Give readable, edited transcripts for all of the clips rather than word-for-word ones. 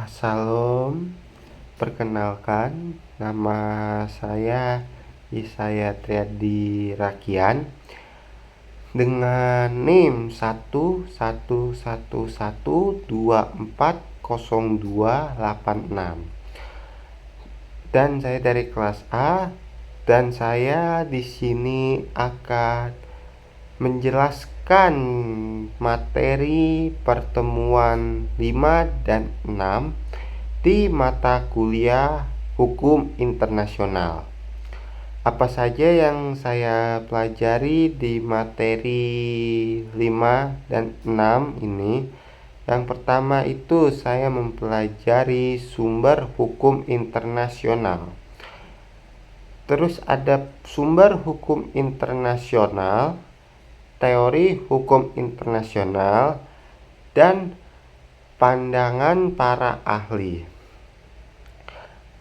Salam, perkenalkan nama saya Yesaya Triadi Rakian dengan NIM 111124026 dan saya dari kelas A dan saya di sini akan menjelaskan materi pertemuan 5 dan 6 di mata kuliah Hukum Internasional. Apa saja yang saya pelajari di materi 5 dan 6 ini? Yang pertama itu saya mempelajari sumber hukum internasional. Terus ada sumber hukum internasional, teori hukum internasional, dan pandangan para ahli.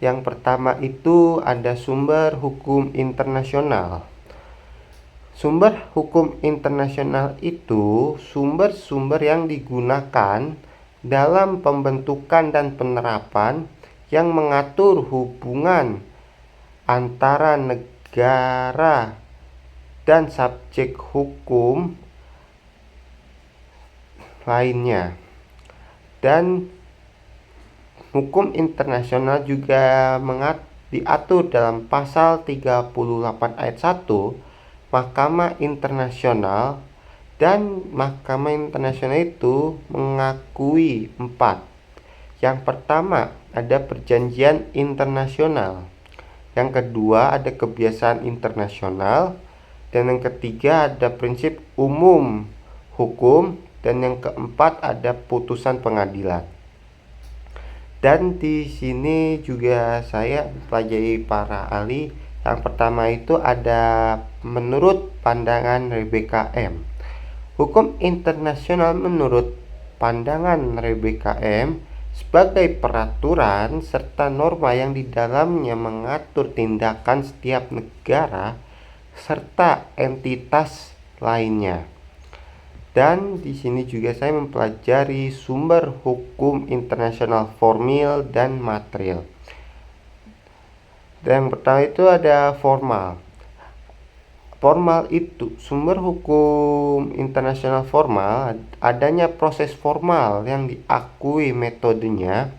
Yang pertama itu ada sumber hukum internasional. Sumber hukum internasional itu sumber-sumber yang digunakan dalam pembentukan dan penerapan yang mengatur hubungan antara negara dan subjek hukum lainnya. Dan hukum internasional juga diatur dalam pasal 38 ayat 1 Mahkamah Internasional, dan Mahkamah Internasional itu mengakui 4. Yang pertama ada perjanjian internasional, yang kedua ada kebiasaan internasional, dan yang ketiga ada prinsip umum hukum, dan yang keempat ada putusan pengadilan. Dan di sini juga saya pelajari para ahli. Yang pertama itu ada menurut pandangan Rebecca M. Hukum internasional menurut pandangan Rebecca M sebagai peraturan serta norma yang di dalamnya mengatur tindakan setiap negara serta entitas lainnya. Dan di sini juga saya mempelajari sumber hukum internasional formil dan material. Dan yang pertama itu ada formal. Formal itu sumber hukum internasional formal, adanya proses formal yang diakui metodenya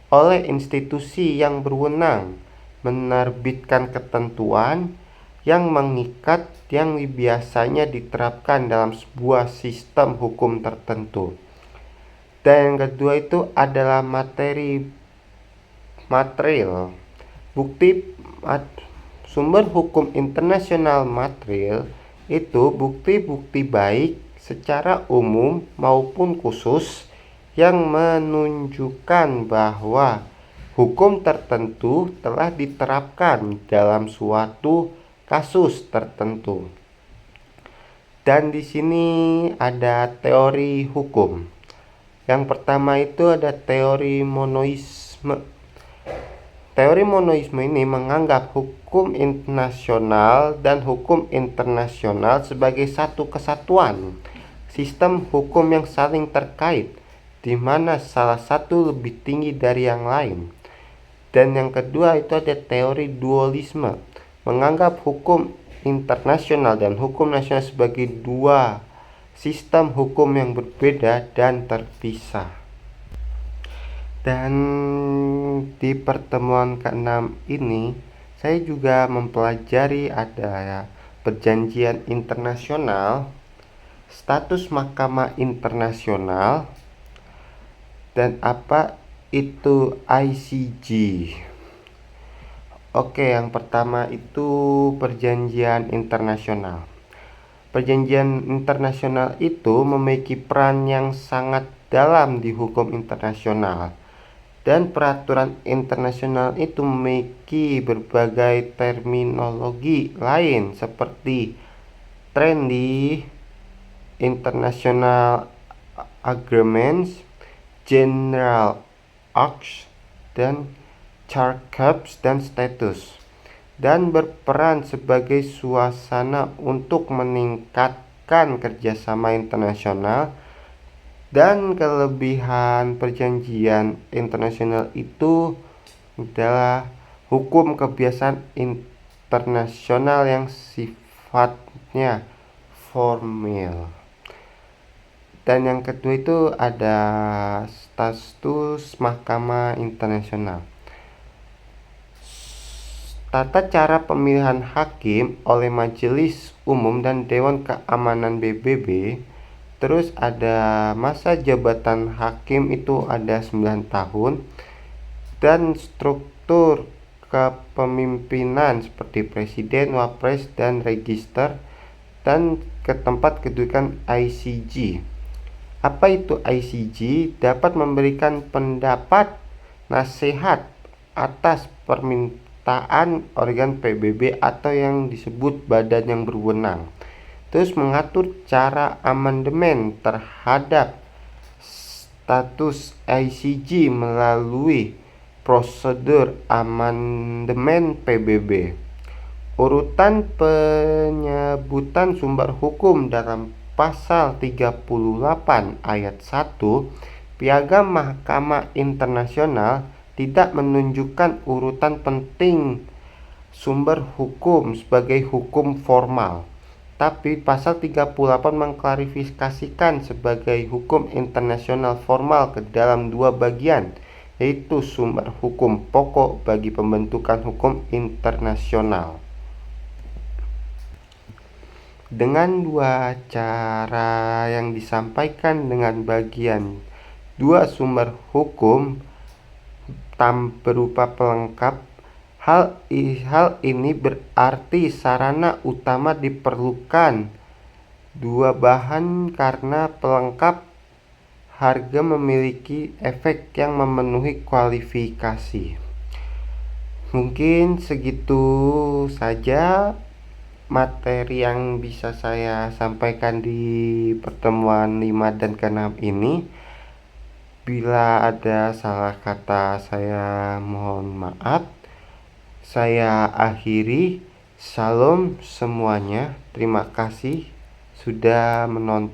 oleh institusi yang berwenang menerbitkan ketentuan yang mengikat yang biasanya diterapkan dalam sebuah sistem hukum tertentu. Dan yang kedua itu adalah material. Sumber hukum internasional material itu bukti-bukti baik secara umum maupun khusus yang menunjukkan bahwa hukum tertentu telah diterapkan dalam suatu kasus tertentu. Dan di sini ada teori hukum. Yang pertama itu ada teori monoisme. Teori monoisme ini menganggap hukum internasional dan hukum internasional sebagai satu kesatuan, sistem hukum yang saling terkait, di mana salah satu lebih tinggi dari yang lain. Dan yang kedua itu ada teori dualisme, menganggap hukum internasional dan hukum nasional sebagai dua sistem hukum yang berbeda dan terpisah. Dan di pertemuan ke-6 ini saya juga mempelajari ada perjanjian internasional, status Mahkamah Internasional, dan apa itu ICJ. Oke, yang pertama itu perjanjian internasional. Perjanjian internasional itu memiliki peran yang sangat dalam di hukum internasional. Dan peraturan internasional itu memiliki berbagai terminologi lain seperti treaty, international agreements, general acts, dan charters dan status, dan berperan sebagai suasana untuk meningkatkan kerjasama internasional Dan kelebihan perjanjian internasional itu adalah hukum kebiasaan internasional yang sifatnya formal. Dan yang kedua itu ada status mahkamah internasional. Tata cara pemilihan hakim oleh Majelis Umum dan Dewan Keamanan PBB. Terus ada masa jabatan hakim itu ada 9 tahun. Dan struktur kepemimpinan seperti presiden, wapres, dan register. Dan ke tempat kedudukan ICJ. Apa itu ICJ? Dapat memberikan pendapat, nasihat atas permintaan organ PBB atau yang disebut badan yang berwenang. Terus mengatur cara amandemen terhadap status ICJ melalui prosedur amandemen PBB. Urutan penyebutan sumber hukum dalam Pasal 38 ayat 1 Piagam Mahkamah Internasional tidak menunjukkan urutan penting sumber hukum sebagai hukum formal, tapi Pasal 38 mengklarifikasikan sebagai hukum internasional formal ke dalam dua bagian, yaitu sumber hukum pokok bagi pembentukan hukum internasional. Dengan dua cara yang disampaikan dengan bagian dua sumber hukum berupa pelengkap, hal ini berarti sarana utama diperlukan dua bahan karena pelengkap harga memiliki efek yang memenuhi kualifikasi. Mungkin segitu saja materi yang bisa saya sampaikan di pertemuan 5 dan ke-6 ini. Bila ada salah kata saya mohon maaf. Saya akhiri. Salam semuanya. Terima kasih sudah menonton.